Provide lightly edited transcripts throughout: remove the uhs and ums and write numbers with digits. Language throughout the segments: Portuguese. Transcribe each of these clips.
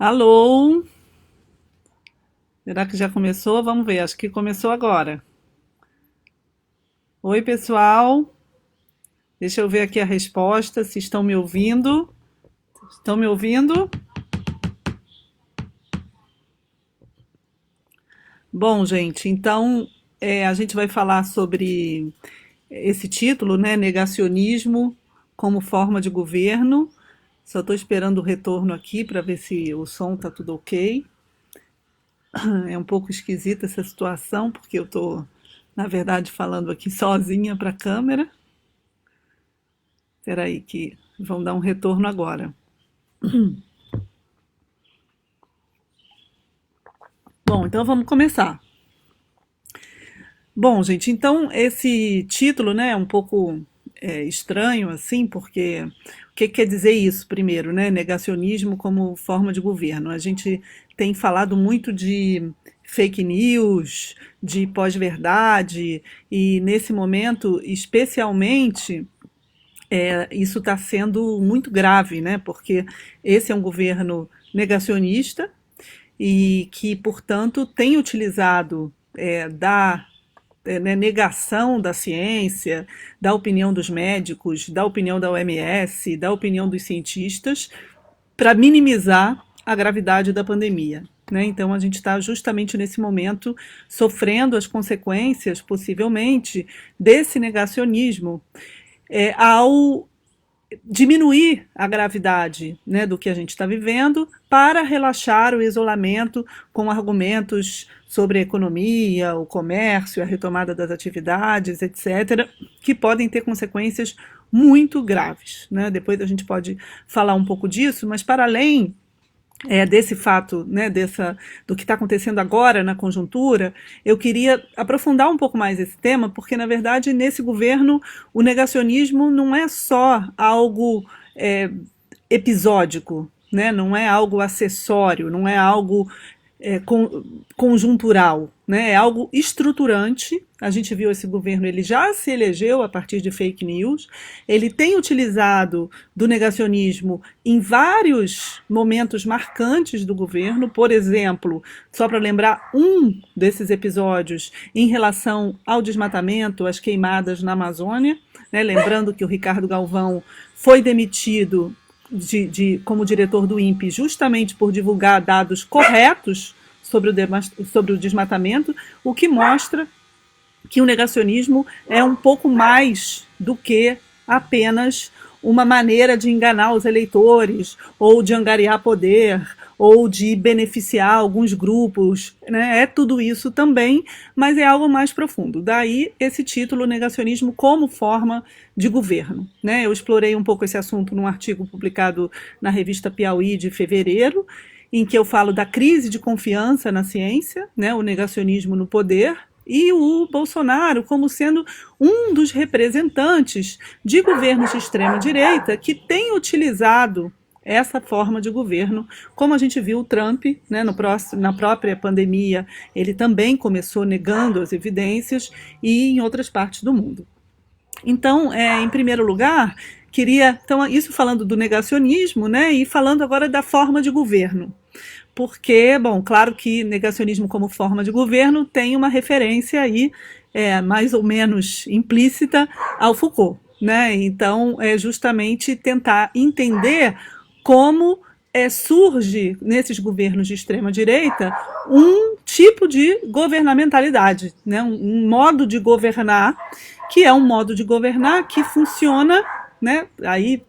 Alô? Será que já começou? Vamos ver, acho que começou agora. Oi, pessoal. Deixa eu ver aqui a resposta, se estão me ouvindo. Estão me ouvindo? Bom, gente, então a gente vai falar sobre esse título, né? Negacionismo como forma de governo. Só estou esperando o retorno aqui para ver se o som tá tudo ok. É um pouco esquisita essa situação, porque eu estou, na verdade, falando aqui sozinha para a câmera. Espera aí que vão dar um retorno agora. Bom, então vamos começar. Bom, gente, então esse título, né, é um pouco estranho, assim, porque o que quer dizer isso, primeiro, né? Negacionismo como forma de governo. A gente tem falado muito de fake news, de pós-verdade, e nesse momento, especialmente, isso está sendo muito grave, né? Porque esse é um governo negacionista e que, portanto, tem utilizado né, negação da ciência, da opinião dos médicos, da opinião da OMS, da opinião dos cientistas, para minimizar a gravidade da pandemia. Né? Então, a gente está justamente nesse momento sofrendo as consequências, possivelmente, desse negacionismo ao diminuir a gravidade, né, do que a gente está vivendo para relaxar o isolamento com argumentos sobre a economia, o comércio, a retomada das atividades, etc., que podem ter consequências muito graves. Né? Depois a gente pode falar um pouco disso, mas para além desse fato, né, do que está acontecendo agora na conjuntura, eu queria aprofundar um pouco mais esse tema, porque, na verdade, nesse governo, o negacionismo não é só algo episódico, né, não é algo acessório, não é algo conjuntural, né? É algo estruturante. A gente viu esse governo, ele já se elegeu a partir de fake news, ele tem utilizado do negacionismo em vários momentos marcantes do governo, por exemplo, só para lembrar um desses episódios em relação ao desmatamento, às queimadas na Amazônia, né? Lembrando que o Ricardo Galvão foi demitido como diretor do INPE justamente por divulgar dados corretos sobre o desmatamento, o que mostra que o negacionismo é um pouco mais do que apenas uma maneira de enganar os eleitores, ou de angariar poder, ou de beneficiar alguns grupos. Né? É tudo isso também, mas é algo mais profundo. Daí esse título, Negacionismo como forma de governo. Né? Eu explorei um pouco esse assunto num artigo publicado na revista Piauí de fevereiro, em que eu falo da crise de confiança na ciência, né? O negacionismo no poder, e o Bolsonaro como sendo um dos representantes de governos de extrema-direita que tem utilizado essa forma de governo, como a gente viu o Trump, né, na própria pandemia, ele também começou negando as evidências, e em outras partes do mundo. Então, em primeiro lugar, queria, então, isso falando do negacionismo, né, e falando agora da forma de governo. Porque, bom, claro que negacionismo como forma de governo tem uma referência aí, mais ou menos implícita, ao Foucault. Né? Então, é justamente tentar entender como surge, nesses governos de extrema-direita, um tipo de governamentalidade, né? Um modo de governar, que é um modo de governar que funciona, né?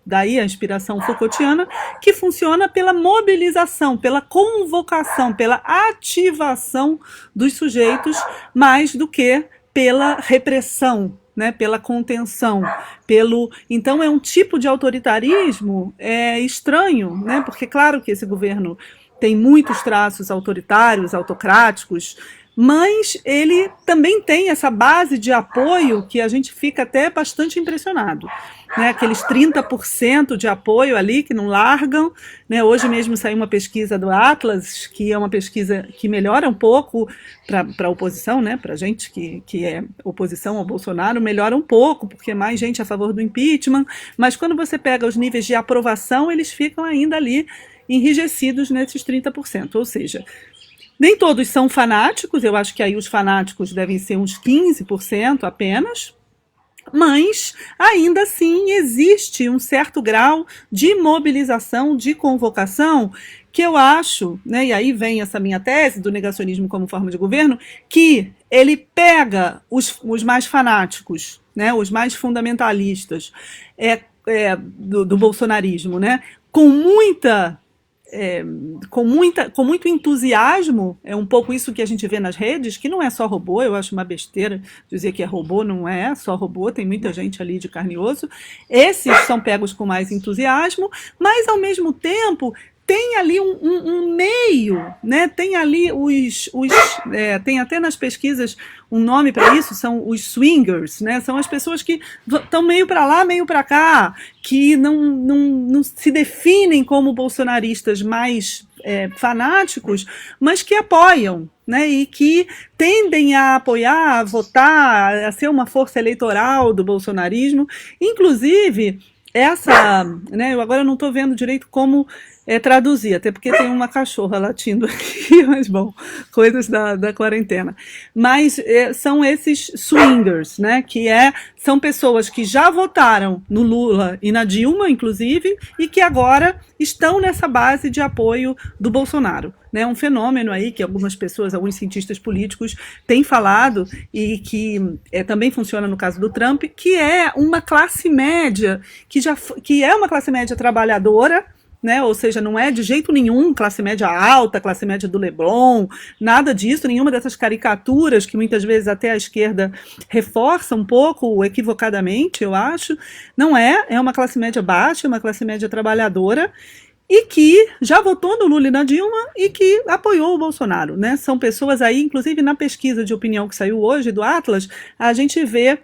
Daí a inspiração Foucaultiana, que funciona pela mobilização, pela convocação, pela ativação dos sujeitos, mais do que pela repressão, né, pela contenção, então é um tipo de autoritarismo estranho, né, porque claro que esse governo tem muitos traços autoritários, autocráticos, mas ele também tem essa base de apoio que a gente fica até bastante impressionado. Né, aqueles 30% de apoio ali que não largam. Né, hoje mesmo saiu uma pesquisa do Atlas, que é uma pesquisa que melhora um pouco para a oposição, né, para a gente que é oposição ao Bolsonaro, melhora um pouco, porque mais gente a favor do impeachment, mas quando você pega os níveis de aprovação, eles ficam ainda ali enrijecidos nesses 30%, ou seja, nem todos são fanáticos, eu acho que aí os fanáticos devem ser uns 15% apenas, mas ainda assim existe um certo grau de mobilização, de convocação, que eu acho, né, e aí vem essa minha tese do negacionismo como forma de governo, que ele pega os mais fanáticos, né, os mais fundamentalistas do bolsonarismo, né, com muito entusiasmo, é um pouco isso que a gente vê nas redes, que não é só robô, eu acho uma besteira dizer que é robô, não é só robô, tem muita gente ali de carne e osso. Esses são pegos com mais entusiasmo, mas ao mesmo tempo tem ali um meio, né? Tem ali tem até nas pesquisas um nome para isso, são os swingers, né? São as pessoas que estão meio para lá, meio para cá, que não se definem como bolsonaristas mais fanáticos, mas que apoiam, né? E que tendem a apoiar, a votar, a ser uma força eleitoral do bolsonarismo. Inclusive, né? Eu agora não estou vendo direito como traduzir, até porque tem uma cachorra latindo aqui, mas bom, coisas da quarentena. Mas são esses swingers, né, que são pessoas que já votaram no Lula e na Dilma, inclusive, e que agora estão nessa base de apoio do Bolsonaro. É um fenômeno aí que algumas pessoas, alguns cientistas políticos têm falado e que também funciona no caso do Trump, que é uma classe média, que é uma classe média trabalhadora, né? Ou seja, não é de jeito nenhum classe média alta, classe média do Leblon, nada disso, nenhuma dessas caricaturas que muitas vezes até a esquerda reforça um pouco, equivocadamente, eu acho. Não é uma classe média baixa, é uma classe média trabalhadora, e que já votou no Lula e na Dilma e que apoiou o Bolsonaro, né? São pessoas aí, inclusive na pesquisa de opinião que saiu hoje do Atlas, a gente vê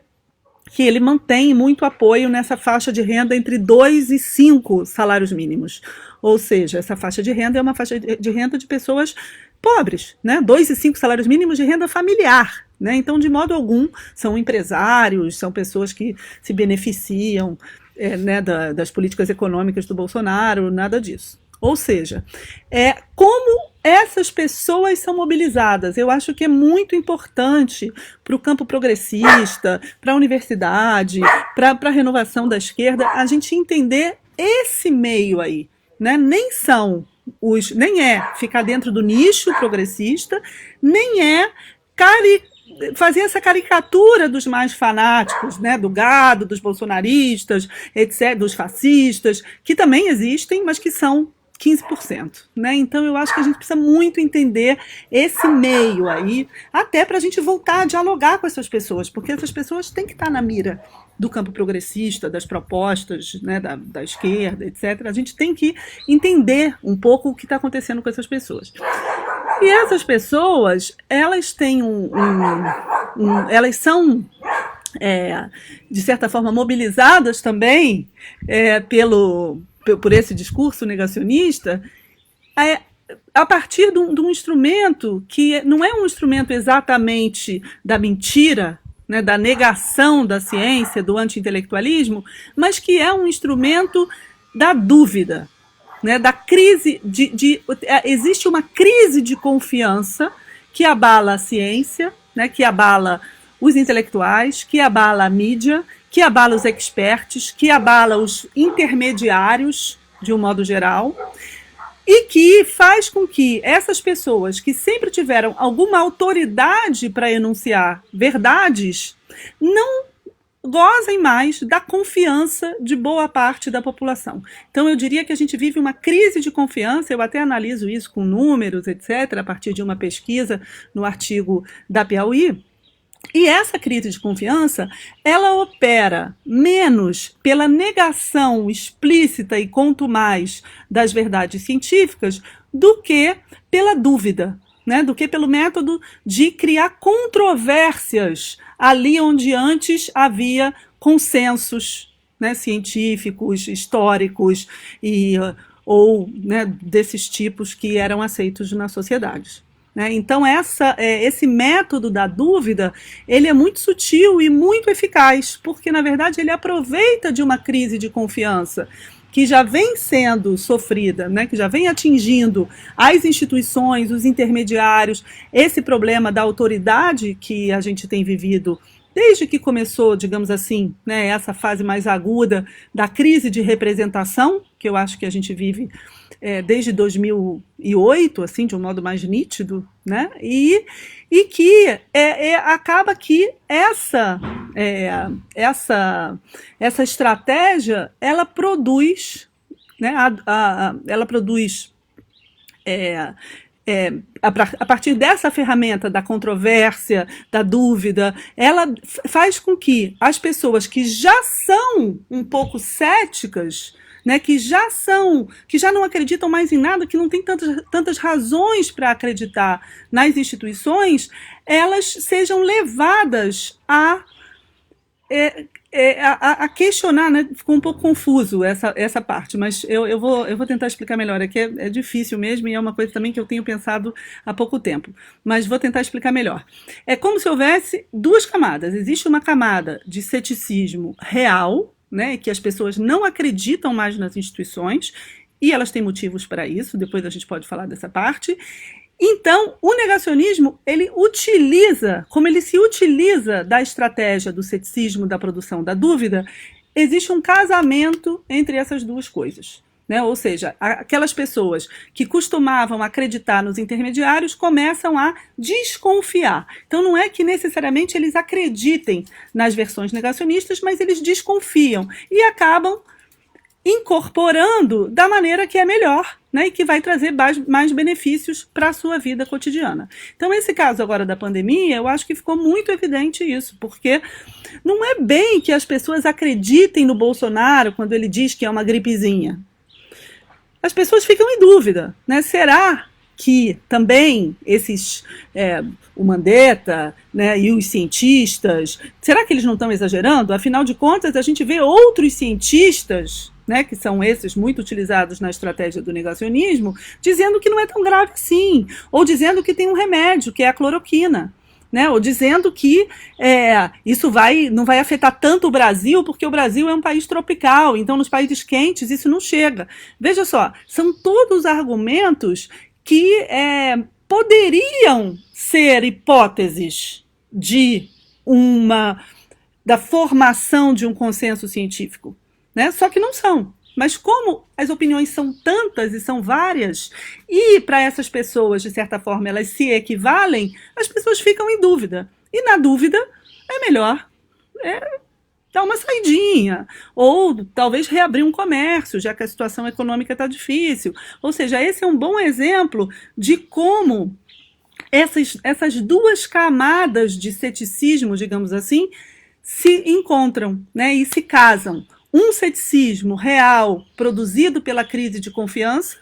que ele mantém muito apoio nessa faixa de renda entre 2 e 5 salários mínimos. Ou seja, essa faixa de renda é uma faixa de renda de pessoas pobres, né? 2 e 5 salários mínimos de renda familiar, né? Então, de modo algum, são empresários, são pessoas que se beneficiam né, das políticas econômicas do Bolsonaro, nada disso. Ou seja, como essas pessoas são mobilizadas, eu acho que é muito importante para o campo progressista, para a universidade, para a renovação da esquerda, a gente entender esse meio aí, né? Nem é ficar dentro do nicho progressista, nem é fazer essa caricatura dos mais fanáticos, né, do gado, dos bolsonaristas, etc., dos fascistas, que também existem, mas que são 15%, né? Então eu acho que a gente precisa muito entender esse meio aí, até para a gente voltar a dialogar com essas pessoas, porque essas pessoas têm que estar na mira do campo progressista, das propostas, né, da esquerda, etc. A gente tem que entender um pouco o que está acontecendo com essas pessoas. E essas pessoas, elas têm elas são, de certa forma, mobilizadas também por esse discurso negacionista, a partir de um instrumento que não é um instrumento exatamente da mentira, né, da negação da ciência, do anti-intelectualismo, mas que é um instrumento da dúvida, né, da crise existe uma crise de confiança que abala a ciência, né, que abala os intelectuais, que abala a mídia, que abala os experts, que abala os intermediários, de um modo geral, e que faz com que essas pessoas que sempre tiveram alguma autoridade para enunciar verdades não gozem mais da confiança de boa parte da população. Então eu diria que a gente vive uma crise de confiança, eu até analiso isso com números, etc., a partir de uma pesquisa no artigo da Piauí. E essa crise de confiança, ela opera menos pela negação explícita e contumaz das verdades científicas do que pela dúvida, né? Do que pelo método de criar controvérsias ali onde antes havia consensos, né, científicos, históricos ou né, desses tipos que eram aceitos nas sociedades. Então esse método da dúvida, ele é muito sutil e muito eficaz, porque na verdade ele aproveita de uma crise de confiança que já vem sendo sofrida, né, que já vem atingindo as instituições, os intermediários, esse problema da autoridade que a gente tem vivido desde que começou, digamos assim, né, essa fase mais aguda da crise de representação, que eu acho que a gente vive desde 2008, assim, de um modo mais nítido, né, e que acaba que essa estratégia, ela produz, né, ela produz a partir dessa ferramenta da controvérsia, da dúvida, ela faz com que as pessoas que já são um pouco céticas, né, que já não acreditam mais em nada, que não tem tantas razões para acreditar nas instituições, elas sejam levadas a questionar, né? Ficou um pouco confuso essa parte, mas eu vou tentar explicar melhor. Aqui é difícil mesmo e é uma coisa também que eu tenho pensado há pouco tempo, mas vou tentar explicar melhor. É como se houvesse duas camadas. Existe uma camada de ceticismo real, né, que as pessoas não acreditam mais nas instituições, e elas têm motivos para isso, depois a gente pode falar dessa parte. Então, o negacionismo, como ele se utiliza da estratégia do ceticismo, da produção da dúvida, existe um casamento entre essas duas coisas, né? Ou seja, aquelas pessoas que costumavam acreditar nos intermediários começam a desconfiar. Então, não é que necessariamente eles acreditem nas versões negacionistas, mas eles desconfiam e acabam incorporando da maneira que é melhor, né, e que vai trazer mais benefícios para a sua vida cotidiana. Então, esse caso agora da pandemia, eu acho que ficou muito evidente isso, porque não é bem que as pessoas acreditem no Bolsonaro quando ele diz que é uma gripezinha. As pessoas ficam em dúvida, né? Será que também o Mandetta, né, e os cientistas, será que eles não estão exagerando? Afinal de contas, a gente vê outros cientistas, né, que são esses muito utilizados na estratégia do negacionismo, dizendo que não é tão grave assim, ou dizendo que tem um remédio, que é a cloroquina, né, ou dizendo que isso não vai afetar tanto o Brasil, porque o Brasil é um país tropical, então nos países quentes isso não chega. Veja só, são todos argumentos que poderiam ser hipóteses da formação de um consenso científico, né? Só que não são. Mas como as opiniões são tantas e são várias, e para essas pessoas, de certa forma, elas se equivalem, as pessoas ficam em dúvida. E na dúvida, é melhor dar uma saidinha, ou talvez reabrir um comércio, já que a situação econômica está difícil. Ou seja, esse é um bom exemplo de como essas duas camadas de ceticismo, digamos assim, se encontram, né, e se casam. Um ceticismo real, produzido pela crise de confiança,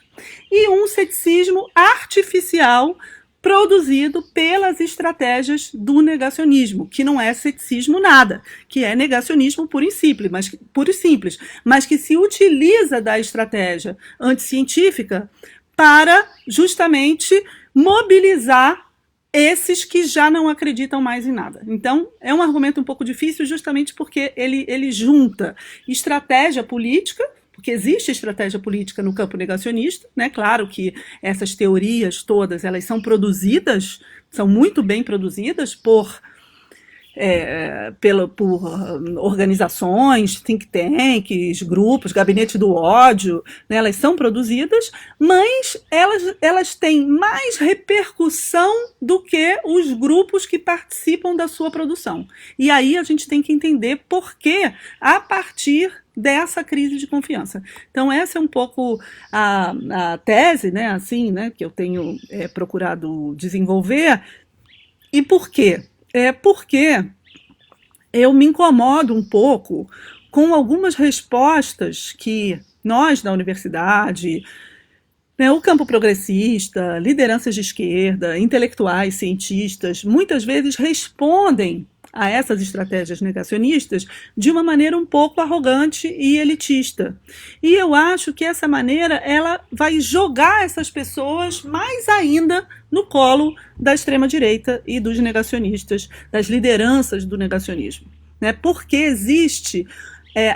e um ceticismo artificial, produzido pelas estratégias do negacionismo, que não é ceticismo nada, que é negacionismo puro e simples, mas que se utiliza da estratégia anticientífica para justamente mobilizar esses que já não acreditam mais em nada. Então, é um argumento um pouco difícil justamente porque ele junta estratégia política, porque existe estratégia política no campo negacionista, né? Claro que essas teorias todas, elas são produzidas, são muito bem produzidas por organizações, think tanks, grupos, gabinete do ódio, né? Elas são produzidas, mas elas têm mais repercussão do que os grupos que participam da sua produção. E aí a gente tem que entender por que, a partir dessa crise de confiança. Então essa é um pouco a tese, né, assim, né, que eu tenho procurado desenvolver. E por quê? Porque eu me incomodo um pouco com algumas respostas que nós, da universidade, né, o campo progressista, lideranças de esquerda, intelectuais, cientistas, muitas vezes respondem a essas estratégias negacionistas de uma maneira um pouco arrogante e elitista. E eu acho que essa maneira ela vai jogar essas pessoas mais ainda no colo da extrema-direita e dos negacionistas, das lideranças do negacionismo, né? Porque existe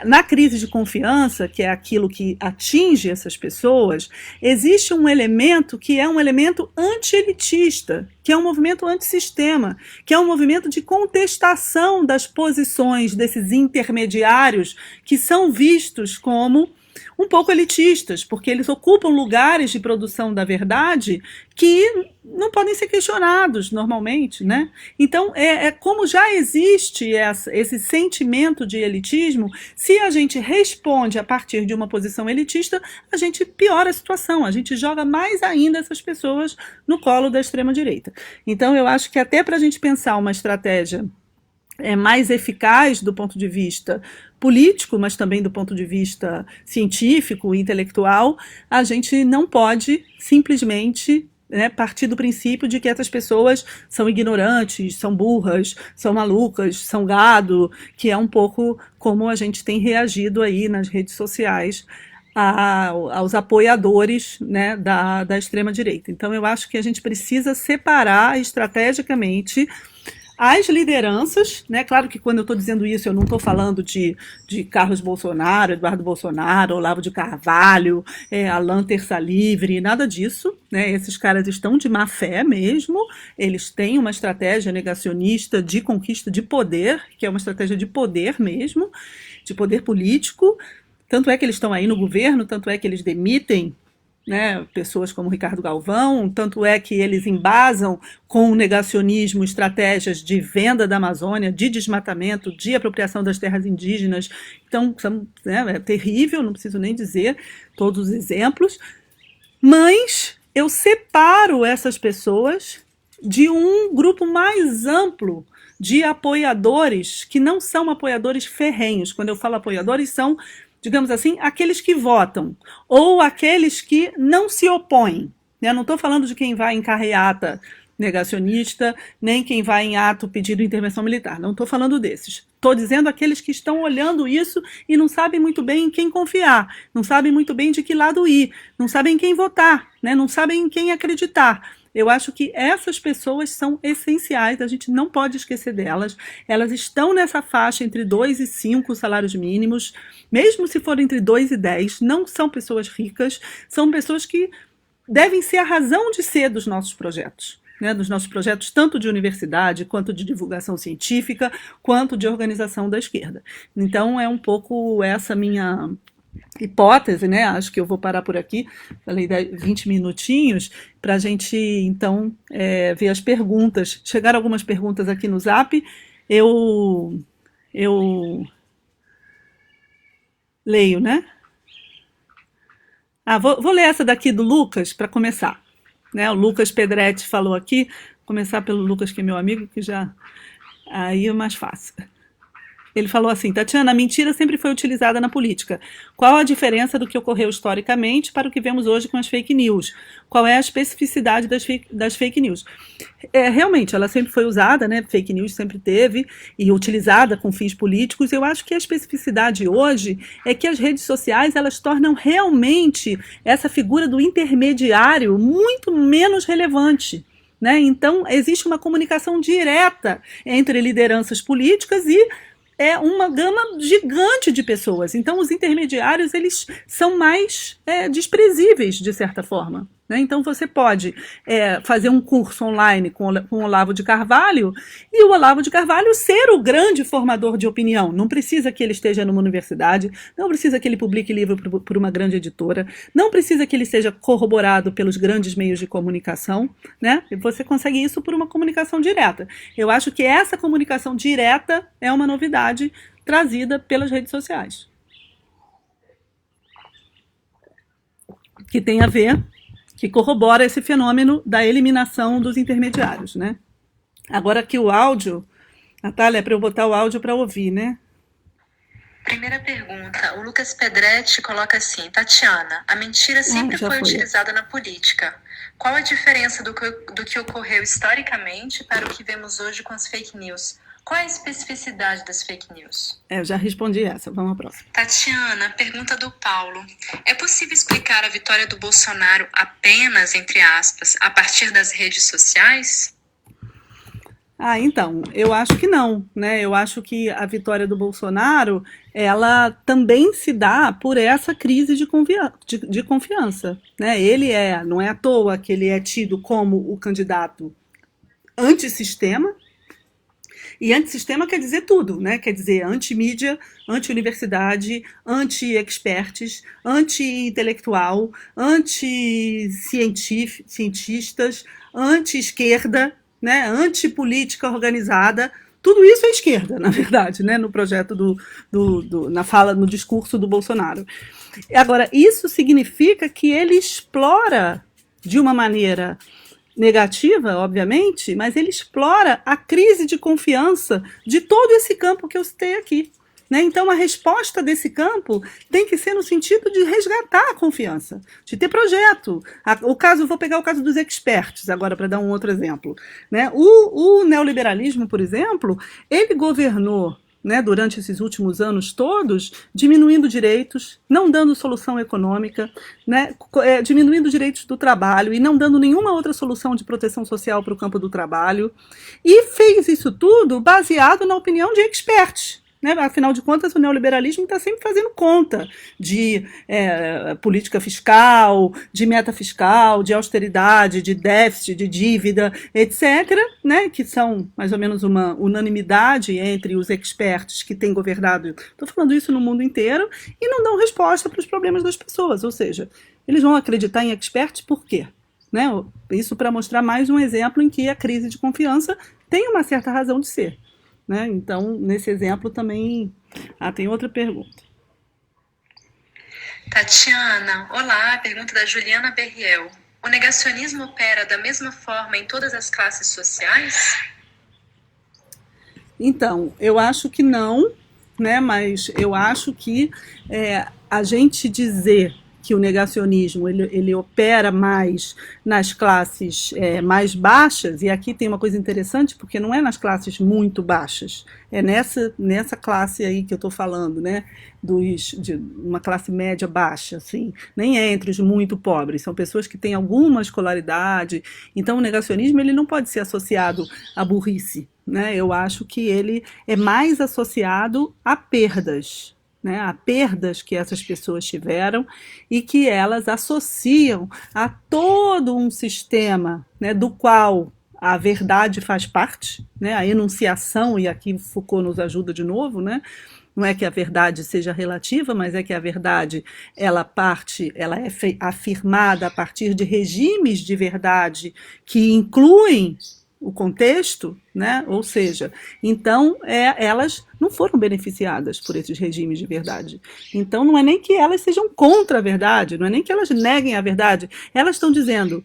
na crise de confiança, que é aquilo que atinge essas pessoas, existe um elemento que é um elemento anti-elitista, que é um movimento antissistema, que é um movimento de contestação das posições desses intermediários que são vistos como um pouco elitistas, porque eles ocupam lugares de produção da verdade que não podem ser questionados normalmente, né? Então, como já existe esse sentimento de elitismo, se a gente responde a partir de uma posição elitista, a gente piora a situação, a gente joga mais ainda essas pessoas no colo da extrema-direita. Então, eu acho que até para a gente pensar uma estratégia mais eficaz do ponto de vista político, mas também do ponto de vista científico e intelectual, a gente não pode simplesmente partir do princípio de que essas pessoas são ignorantes, são burras, são malucas, são gado, que é um pouco como a gente tem reagido aí nas redes sociais aos apoiadores, né, da extrema-direita. Então, eu acho que a gente precisa separar estrategicamente as lideranças, né? Claro que quando eu estou dizendo isso, eu não estou falando de Carlos Bolsonaro, Eduardo Bolsonaro, Olavo de Carvalho, Alan Terça Livre, nada disso, né? Esses caras estão de má fé mesmo, eles têm uma estratégia negacionista de conquista de poder, que é uma estratégia de poder mesmo, de poder político, tanto é que eles estão aí no governo, tanto é que eles demitem, né, pessoas como Ricardo Galvão, tanto é que eles embasam com o negacionismo estratégias de venda da Amazônia, de desmatamento, de apropriação das terras indígenas. Então, é terrível, não preciso nem dizer todos os exemplos, mas eu separo essas pessoas de um grupo mais amplo de apoiadores que não são apoiadores ferrenhos. Quando eu falo apoiadores, são, digamos assim, aqueles que votam, ou aqueles que não se opõem. Né? Não estou falando de quem vai em carreata negacionista, nem quem vai em ato pedindo intervenção militar. Não estou falando desses. Estou dizendo aqueles que estão olhando isso e não sabem muito bem em quem confiar, não sabem muito bem de que lado ir, não sabem em quem votar, né? Não sabem em quem acreditar. Eu acho que essas pessoas são essenciais, a gente não pode esquecer delas. Elas estão nessa faixa entre 2 e 5 salários mínimos, mesmo se for entre 2 e 10, não são pessoas ricas, são pessoas que devem ser a razão de ser dos nossos projetos. Né, dos nossos projetos, tanto de universidade, quanto de divulgação científica, quanto de organização da esquerda. Então, é um pouco essa minha hipótese, né? Acho que eu vou parar por aqui, falei 20 minutinhos, para a gente, então, ver as perguntas. Chegaram algumas perguntas aqui no Zap, eu leio, né? Vou ler essa daqui do Lucas, para começar. Né, o Lucas Pedretti falou aqui, vou começar pelo Lucas, que é meu amigo, que já aí é mais fácil. Ele falou assim: Tatiana, a mentira sempre foi utilizada na política. Qual a diferença do que ocorreu historicamente para o que vemos hoje com as fake news? Qual é a especificidade das fake news? Realmente, ela sempre foi usada, né? Fake news sempre teve, e utilizada com fins políticos. Eu acho que a especificidade hoje é que as redes sociais, elas tornam realmente essa figura do intermediário muito menos relevante. Né? Então, existe uma comunicação direta entre lideranças políticas e uma gama gigante de pessoas. Então, os intermediários, eles são mais desprezíveis, de certa forma. Né? Então, você pode fazer um curso online com o Olavo de Carvalho e o Olavo de Carvalho ser o grande formador de opinião. Não precisa que ele esteja numa universidade, não precisa que ele publique livro por uma grande editora, não precisa que ele seja corroborado pelos grandes meios de comunicação. Né? E você consegue isso por uma comunicação direta. Eu acho que essa comunicação direta é uma novidade trazida pelas redes sociais, que tem a ver, que corrobora esse fenômeno da eliminação dos intermediários, né? Agora aqui o áudio, Natália, é para eu botar o áudio para ouvir, né? Primeira pergunta, o Lucas Pedretti coloca assim: Tatiana, a mentira sempre foi utilizada na política. Qual a diferença do que ocorreu historicamente para o que vemos hoje com as fake news? Qual é a especificidade das fake news? Eu já respondi essa, vamos à próxima. Tatiana, pergunta do Paulo. É possível explicar a vitória do Bolsonaro apenas, entre aspas, a partir das redes sociais? Então, eu acho que não, né? Eu acho que a vitória do Bolsonaro, ela também se dá por essa crise de confiança, né? Não é à toa que ele é tido como o candidato antissistema, e antissistema quer dizer tudo, né? Quer dizer anti-mídia, anti-universidade, anti-experts, anti-intelectual, anti-cientistas, anti-esquerda, né? Anti-política organizada. Tudo isso é esquerda, na verdade, né? No projeto na fala, no discurso do Bolsonaro. Agora, isso significa que ele explora de uma maneira negativa, obviamente, mas ele explora a crise de confiança de todo esse campo que eu citei aqui. Né? Então, a resposta desse campo tem que ser no sentido de resgatar a confiança, de ter projeto. Vou pegar o caso dos experts agora, para dar um outro exemplo. Né? O neoliberalismo, por exemplo, ele governou, né, durante esses últimos anos todos, diminuindo direitos, não dando solução econômica, né, diminuindo direitos do trabalho e não dando nenhuma outra solução de proteção social para o campo do trabalho, e fez isso tudo baseado na opinião de experts. Né? Afinal de contas, o neoliberalismo está sempre fazendo conta de política fiscal, de meta fiscal, de austeridade, de déficit, de dívida, etc., né? Que são mais ou menos uma unanimidade entre os experts que têm governado, estou falando isso no mundo inteiro, e não dão resposta para os problemas das pessoas. Ou seja, eles vão acreditar em experts por quê? Né? Isso para mostrar mais um exemplo em que a crise de confiança tem uma certa razão de ser. Né? Então, nesse exemplo também... tem outra pergunta. Tatiana, olá, pergunta da Juliana Berriel. O negacionismo opera da mesma forma em todas as classes sociais? Então, eu acho que não, né? Mas eu acho que a gente dizer que o negacionismo ele opera mais nas classes mais baixas, e aqui tem uma coisa interessante, porque não é nas classes muito baixas, é nessa classe aí que eu estou falando, né, de uma classe média baixa, assim, nem é entre os muito pobres, são pessoas que têm alguma escolaridade, então o negacionismo ele não pode ser associado à burrice, né? Eu acho que ele é mais associado a perdas, né, a perdas que essas pessoas tiveram e que elas associam a todo um sistema, né, do qual a verdade faz parte, né, a enunciação, e aqui Foucault nos ajuda de novo, né, não é que a verdade seja relativa, mas é que a verdade ela é afirmada a partir de regimes de verdade que incluem o contexto, né? Ou seja, então elas não foram beneficiadas por esses regimes de verdade. Então não é nem que elas sejam contra a verdade, não é nem que elas neguem a verdade, elas estão dizendo,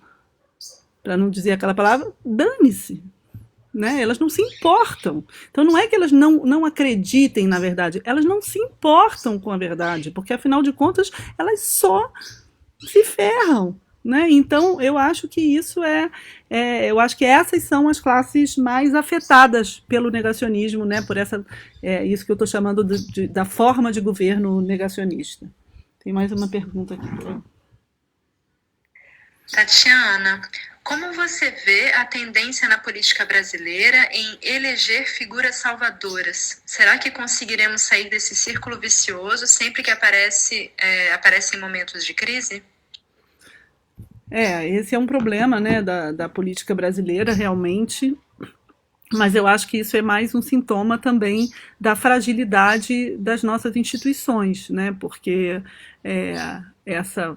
para não dizer aquela palavra, dane-se. Né? Elas não se importam. Então não é que elas não acreditem na verdade, elas não se importam com a verdade, porque afinal de contas elas só se ferram. Né? Então, eu acho que eu acho que essas são as classes mais afetadas pelo negacionismo, né? Por isso que eu estou chamando da forma de governo negacionista. Tem mais uma pergunta aqui. Tatiana, como você vê a tendência na política brasileira em eleger figuras salvadoras? Será que conseguiremos sair desse círculo vicioso sempre que aparecem momentos de crise? Esse é um problema, né, da política brasileira, realmente, mas eu acho que isso é mais um sintoma também da fragilidade das nossas instituições, né, porque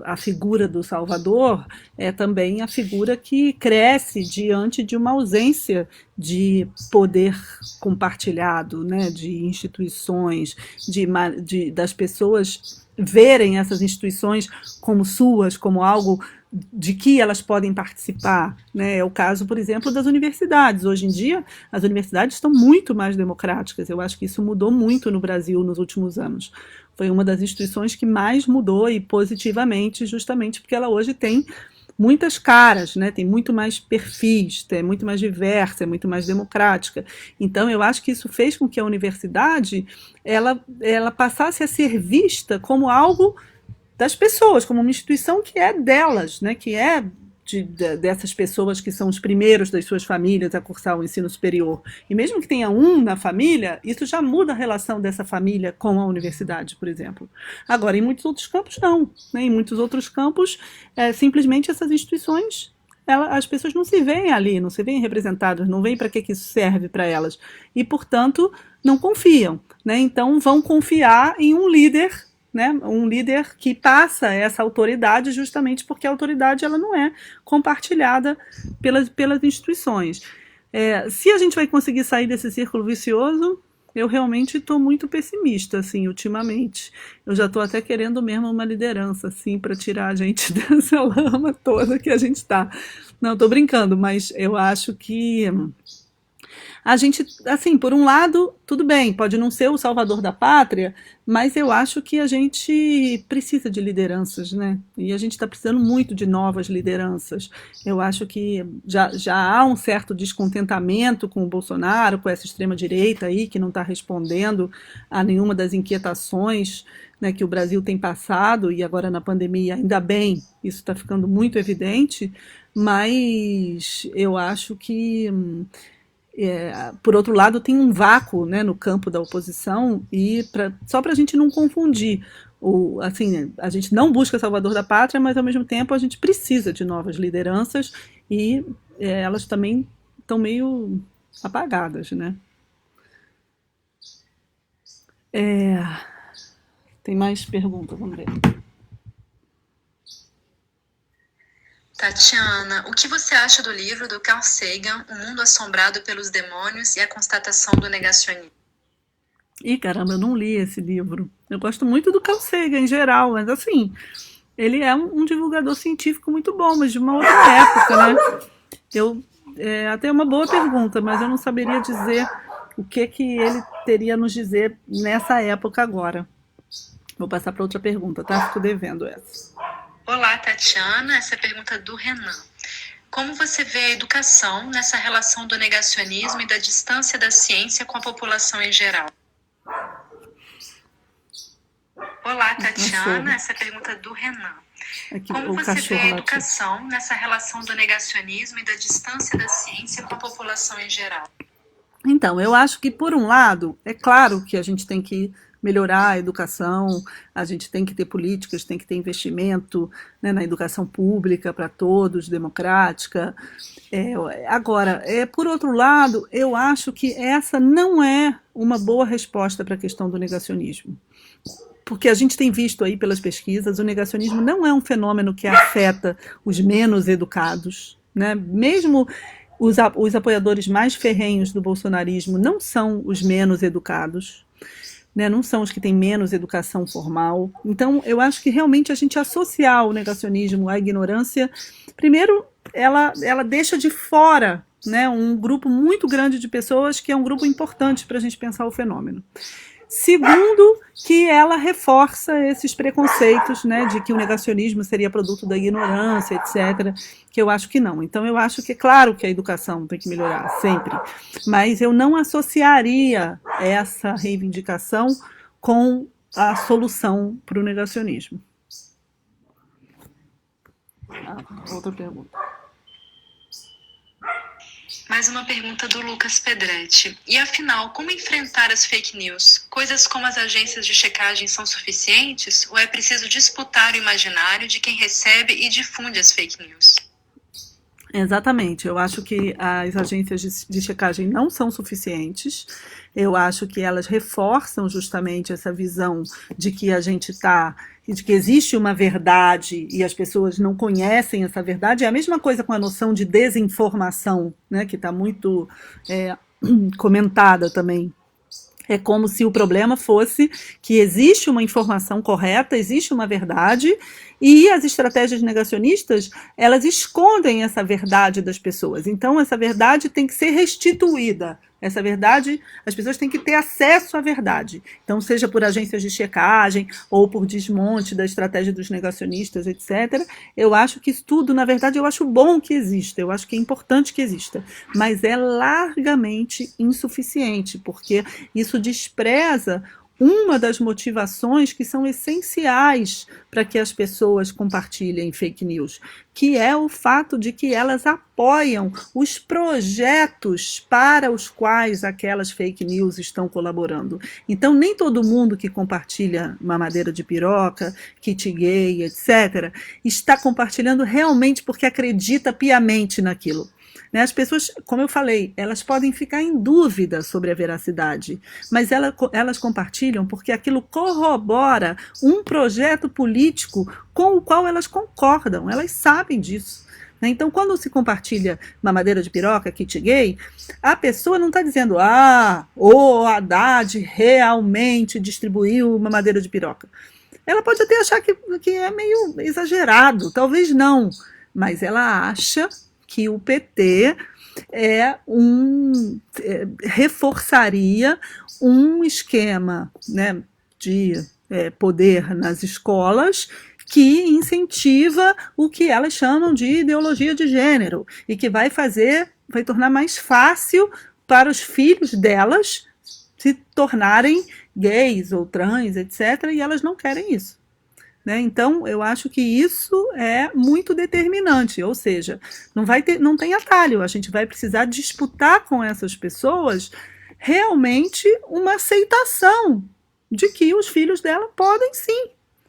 a figura do Salvador é também a figura que cresce diante de uma ausência de poder compartilhado, né, de instituições, das pessoas verem essas instituições como suas, como algo de que elas podem participar, né? É o caso, por exemplo, das universidades. Hoje em dia, as universidades estão muito mais democráticas. Eu acho que isso mudou muito no Brasil nos últimos anos. Foi uma das instituições que mais mudou, e positivamente, justamente porque ela hoje tem muitas caras, né? Tem muito mais perfis, é muito mais diversa, é muito mais democrática. Então, eu acho que isso fez com que a universidade ela passasse a ser vista como algo das pessoas, como uma instituição que é delas, né? Que é dessas pessoas que são os primeiros das suas famílias a cursar o ensino superior. E mesmo que tenha um na família, isso já muda a relação dessa família com a universidade, por exemplo. Agora, em muitos outros campos, não. Né? Em muitos outros campos, simplesmente essas instituições, as pessoas não se veem ali, não se veem representadas, não veem para que isso serve para elas. E, portanto, não confiam. Né? Então, vão confiar em um líder, né, um líder que passa essa autoridade justamente porque a autoridade ela não é compartilhada pelas instituições. Se a gente vai conseguir sair desse círculo vicioso, eu realmente estou muito pessimista, assim, ultimamente. Eu já estou até querendo mesmo uma liderança, assim, para tirar a gente dessa lama toda que a gente está. Não, estou brincando, mas eu acho que a gente, assim, por um lado, tudo bem, pode não ser o salvador da pátria, mas eu acho que a gente precisa de lideranças, né? E a gente está precisando muito de novas lideranças. Eu acho que já há um certo descontentamento com o Bolsonaro, com essa extrema-direita aí, que não está respondendo a nenhuma das inquietações, né, que o Brasil tem passado, e agora na pandemia, ainda bem, isso está ficando muito evidente, mas eu acho que por outro lado, tem um vácuo, né, no campo da oposição, e só para a gente não confundir. Assim, a gente não busca salvador da pátria, mas ao mesmo tempo a gente precisa de novas lideranças e elas também estão meio apagadas. Né? Tem mais perguntas, vamos ver. Tatiana, o que você acha do livro do Carl Sagan, O Mundo Assombrado pelos Demônios e a Constatação do Negacionismo? Ih, caramba, eu não li esse livro. Eu gosto muito do Carl Sagan em geral, mas assim, ele é um divulgador científico muito bom, mas de uma outra época, né? Até uma boa pergunta, mas eu não saberia dizer o que ele teria a nos dizer nessa época agora. Vou passar para outra pergunta, tá? Fico devendo essa. Olá, Tatiana. Essa é a pergunta do Renan. Como você vê a educação nessa relação do negacionismo e da distância da ciência com a população em geral? Olá, Tatiana. Essa é a pergunta do Renan. Como você vê a educação nessa relação do negacionismo e da distância da ciência com a população em geral? Então, eu acho que, por um lado, é claro que a gente tem que melhorar a educação, a gente tem que ter políticas, tem que ter investimento, né, na educação pública para todos, democrática. Agora, por outro lado, eu acho que essa não é uma boa resposta para a questão do negacionismo. Porque a gente tem visto aí pelas pesquisas, o negacionismo não é um fenômeno que afeta os menos educados, né? Mesmo os apoiadores mais ferrenhos do bolsonarismo não são os menos educados, né, não são os que têm menos educação formal. Então, eu acho que realmente a gente associar o negacionismo à ignorância, primeiro, ela deixa de fora, né, um grupo muito grande de pessoas que é um grupo importante para a gente pensar o fenômeno. Segundo, que ela reforça esses preconceitos, né, de que o negacionismo seria produto da ignorância, etc., que eu acho que não. Então, eu acho que é claro que a educação tem que melhorar, sempre. Mas eu não associaria essa reivindicação com a solução para o negacionismo. Outra pergunta. Mais uma pergunta do Lucas Pedretti. E afinal, como enfrentar as fake news? Coisas como as agências de checagem são suficientes? Ou é preciso disputar o imaginário de quem recebe e difunde as fake news? Exatamente, eu acho que as agências de checagem não são suficientes, eu acho que elas reforçam justamente essa visão de que a gente de que existe uma verdade e as pessoas não conhecem essa verdade. É a mesma coisa com a noção de desinformação, né, que está muito comentada também. É como se o problema fosse que existe uma informação correta, existe uma verdade, e as estratégias negacionistas, elas escondem essa verdade das pessoas. Então, essa verdade tem que ser restituída. Essa verdade, as pessoas têm que ter acesso à verdade. Então, seja por agências de checagem ou por desmonte da estratégia dos negacionistas, etc. Eu acho que isso tudo, na verdade, eu acho bom que exista, eu acho que é importante que exista, mas é largamente insuficiente, porque isso despreza uma das motivações que são essenciais para que as pessoas compartilhem fake news, que é o fato de que elas apoiam os projetos para os quais aquelas fake news estão colaborando. Então, nem todo mundo que compartilha mamadeira de piroca, kit gay, etc., está compartilhando realmente porque acredita piamente naquilo. As pessoas, como eu falei, elas podem ficar em dúvida sobre a veracidade, mas elas compartilham porque aquilo corrobora um projeto político com o qual elas concordam, elas sabem disso. Então, quando se compartilha mamadeira de piroca, kit gay, a pessoa não está dizendo, o Haddad realmente distribuiu mamadeira de piroca. Ela pode até achar que é meio exagerado, talvez não, mas ela acha que o PT reforçaria um esquema, né, de poder nas escolas que incentiva o que elas chamam de ideologia de gênero e que vai tornar mais fácil para os filhos delas se tornarem gays ou trans, etc., e elas não querem isso. Então, eu acho que isso é muito determinante, ou seja, não tem atalho, a gente vai precisar disputar com essas pessoas realmente uma aceitação de que os filhos dela podem sim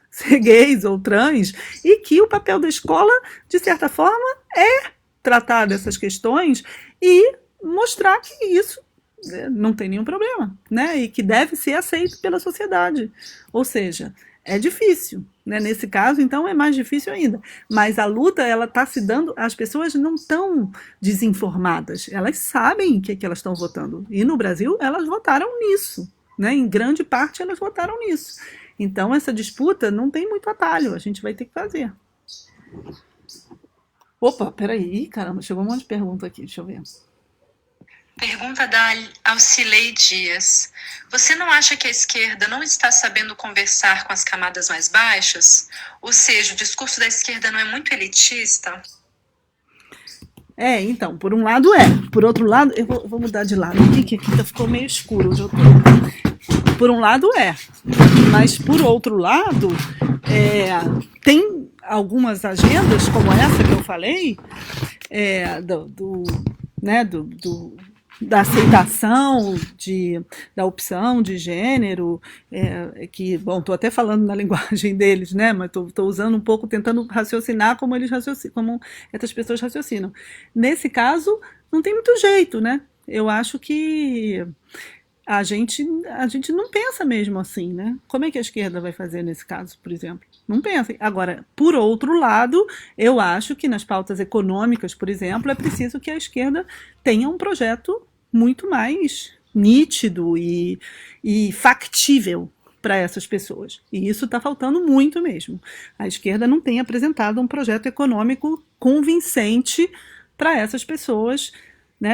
ser gays ou trans e que o papel da escola, de certa forma, é tratar dessas questões e mostrar que isso não tem nenhum problema, e que deve ser aceito pela sociedade. Ou seja, é difícil, nesse caso, então é mais difícil ainda, mas a luta ela está se dando, as pessoas não estão desinformadas, elas sabem o que elas estão votando, e no Brasil elas votaram nisso, em grande parte elas votaram nisso, então essa disputa não tem muito atalho, a gente vai ter que fazer. Opa, peraí, caramba, chegou um monte de pergunta aqui, deixa eu ver. Pergunta da Alcilei Dias. Você não acha que a esquerda não está sabendo conversar com as camadas mais baixas? Ou seja, o discurso da esquerda não é muito elitista? Então, por um lado por outro lado, eu vou mudar de lado aqui, que aqui ficou meio escuro onde eu tô. Por um lado mas por outro lado, tem algumas agendas, como essa que eu falei, da aceitação da opção de gênero, que, bom, estou até falando na linguagem deles, mas estou usando um pouco, tentando raciocinar como essas pessoas raciocinam. Nesse caso, não tem muito jeito, Eu acho que a gente não pensa mesmo assim, Como é que a esquerda vai fazer nesse caso, por exemplo? Não pensa. Agora, por outro lado, eu acho que nas pautas econômicas, por exemplo, é preciso que a esquerda tenha um projeto muito mais nítido e factível para essas pessoas. E isso está faltando muito mesmo. A esquerda não tem apresentado um projeto econômico convincente para essas pessoas,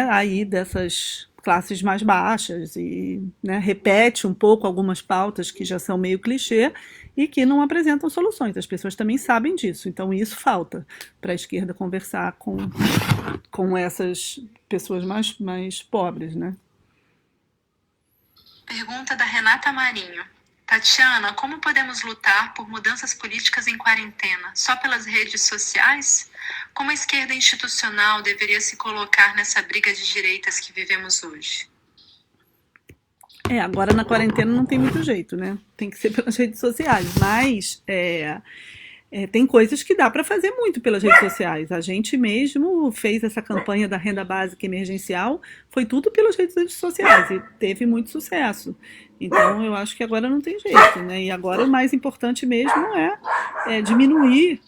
aí dessas classes mais baixas e repete um pouco algumas pautas que já são meio clichê e que não apresentam soluções. As pessoas também sabem disso, então isso falta para a esquerda conversar com essas pessoas mais pobres, Pergunta da Renata Marinho. Tatiana, como podemos lutar por mudanças políticas em quarentena? Só pelas redes sociais? Como a esquerda institucional deveria se colocar nessa briga de direitas que vivemos hoje? Agora na quarentena não tem muito jeito, Tem que ser pelas redes sociais, mas tem coisas que dá para fazer muito pelas redes sociais. A gente mesmo fez essa campanha da renda básica emergencial, foi tudo pelas redes sociais e teve muito sucesso. Então eu acho que agora não tem jeito, E agora o mais importante mesmo é diminuir,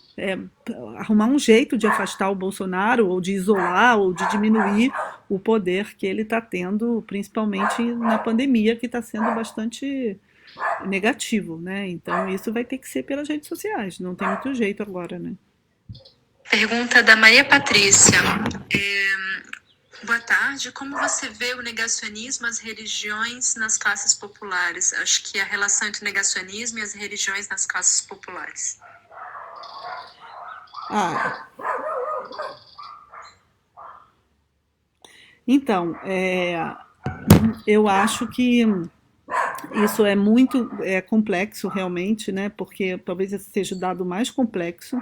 arrumar um jeito de afastar o Bolsonaro, ou de isolar, ou de diminuir o poder que ele está tendo, principalmente na pandemia, que está sendo bastante negativo, Então isso vai ter que ser pelas redes sociais, não tem muito jeito agora, Pergunta da Maria Patrícia. Boa tarde, como você vê o negacionismo e as religiões nas classes populares? Acho que a relação entre o negacionismo e as religiões nas classes populares. Então, eu acho que Isso é muito complexo realmente, né? Porque talvez esse seja o dado mais complexo.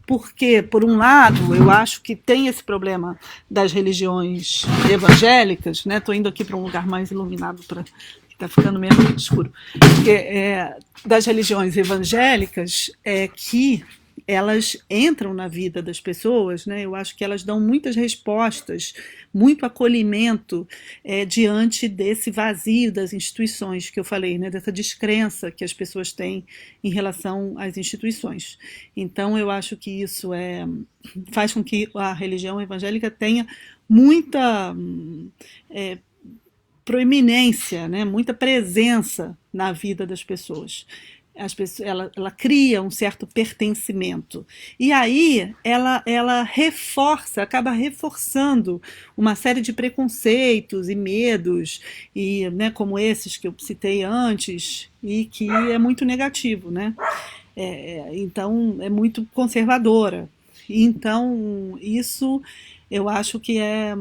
Porque, por um lado, eu acho que tem esse problema das religiões evangélicas, né? Estou indo aqui para um lugar mais iluminado, que está ficando menos escuro. Porque, das religiões evangélicas que elas entram na vida das pessoas, né? Eu acho que elas dão muitas respostas, muito acolhimento diante desse vazio das instituições que eu falei, né? Dessa descrença que as pessoas têm em relação às instituições. Então, eu acho que isso faz com que a religião evangélica tenha muita proeminência, né? Muita presença na vida das pessoas. Ela cria um certo pertencimento. E aí ela acaba reforçando uma série de preconceitos e medos, e, né, como esses que eu citei antes, e que é muito negativo, né? Então, é muito conservadora. Então, isso eu acho que é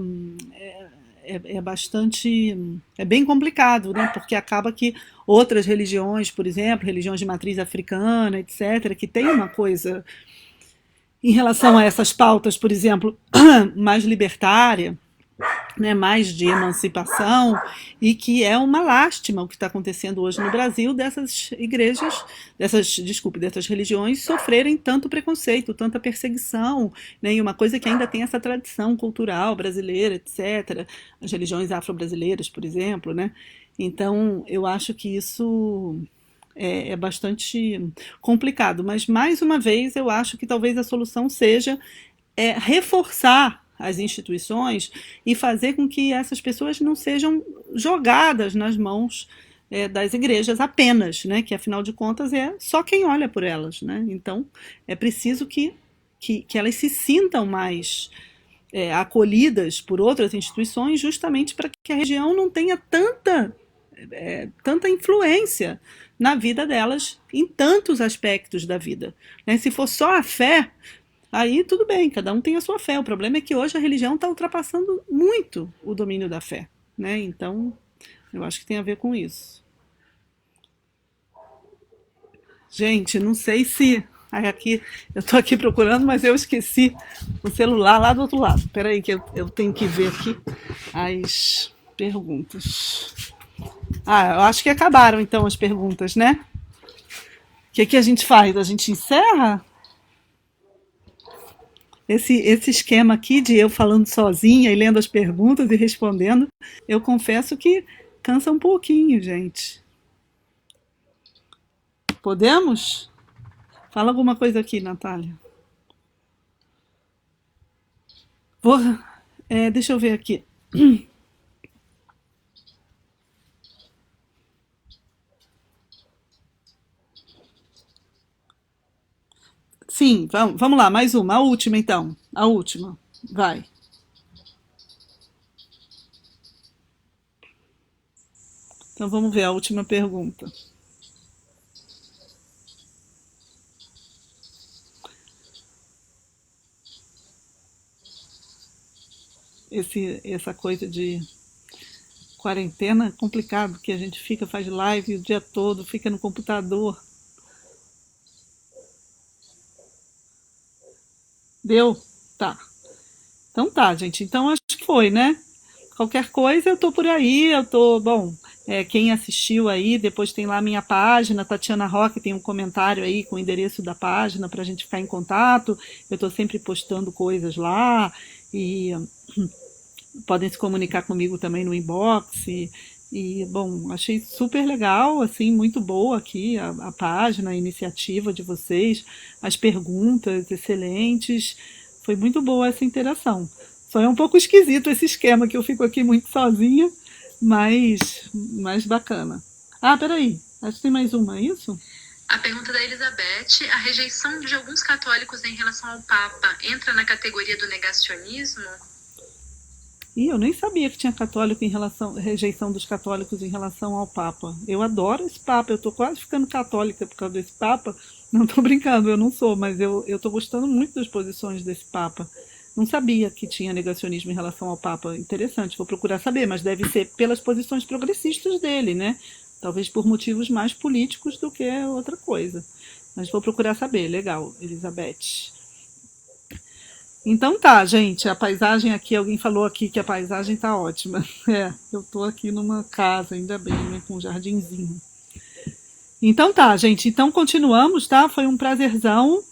bem complicado, né? Porque acaba que outras religiões, por exemplo, religiões de matriz africana, etc., que tem uma coisa em relação a essas pautas, por exemplo, mais libertária, né, mais de emancipação, e que é uma lástima o que está acontecendo hoje no Brasil dessas igrejas, dessas religiões sofrerem tanto preconceito, tanta perseguição, né, e uma coisa que ainda tem essa tradição cultural brasileira, etc., as religiões afro-brasileiras, por exemplo, né? Então, eu acho que isso é bastante complicado, mas, mais uma vez, eu acho que talvez a solução seja reforçar as instituições e fazer com que essas pessoas não sejam jogadas nas mãos das igrejas apenas, né? Que afinal de contas é só quem olha por elas, né? Então é preciso que elas se sintam mais acolhidas por outras instituições, justamente para que a religião não tenha tanta influência na vida delas em tantos aspectos da vida, né? Se for só a fé, aí tudo bem, cada um tem a sua fé. O problema é que hoje a religião está ultrapassando muito o domínio da fé, né? Então, eu acho que tem a ver com isso. Gente, não sei se... Aqui, eu estou aqui procurando, mas eu esqueci o celular lá do outro lado. Espera aí que eu tenho que ver aqui as perguntas. Eu acho que acabaram então as perguntas, né? O que a gente faz? A gente encerra? Esse esquema aqui de eu falando sozinha e lendo as perguntas e respondendo, eu confesso que cansa um pouquinho, gente. Podemos? Fala alguma coisa aqui, Natália. Deixa eu ver aqui. Sim, vamos lá, mais uma. A última, então. A última. Vai. Então vamos ver a última pergunta. Essa coisa de quarentena é complicado, que a gente faz live o dia todo, fica no computador. Deu? Tá. Então tá, gente. Então acho que foi, né? Qualquer coisa eu tô por aí, bom, quem assistiu aí, depois tem lá a minha página, Tatiana Roque, tem um comentário aí com o endereço da página pra gente ficar em contato. Eu tô sempre postando coisas lá e podem se comunicar comigo também no inbox bom, achei super legal, assim, muito boa aqui a página, a iniciativa de vocês, as perguntas excelentes, foi muito boa essa interação. Só é um pouco esquisito esse esquema que eu fico aqui muito sozinha, mas bacana. Peraí, acho que tem mais uma, é isso? A pergunta da Elizabeth: a rejeição de alguns católicos em relação ao Papa entra na categoria do negacionismo? Eu nem sabia que tinha rejeição dos católicos em relação ao Papa. Eu adoro esse Papa, eu tô quase ficando católica por causa desse Papa. Não tô brincando, eu não sou, mas eu tô gostando muito das posições desse Papa. Não sabia que tinha negacionismo em relação ao Papa. Interessante, vou procurar saber, mas deve ser pelas posições progressistas dele, né? Talvez por motivos mais políticos do que outra coisa. Mas vou procurar saber. Legal, Elizabeth. Então tá, gente, a paisagem aqui, alguém falou aqui que a paisagem tá ótima. É, eu tô aqui numa casa, ainda bem, né, com um jardinzinho. Então tá, gente, então continuamos, tá? Foi um prazerzão.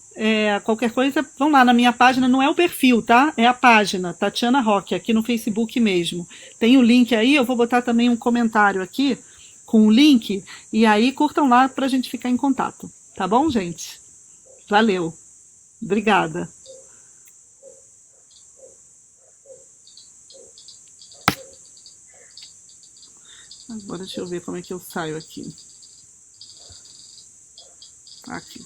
Qualquer coisa, vão lá na minha página, não é o perfil, tá? É a página, Tatiana Roque, aqui no Facebook mesmo. Tem o link aí, eu vou botar também um comentário aqui com o link, e aí curtam lá pra gente ficar em contato. Tá bom, gente? Valeu. Obrigada. Agora deixa eu ver como é que eu saio aqui. Aqui.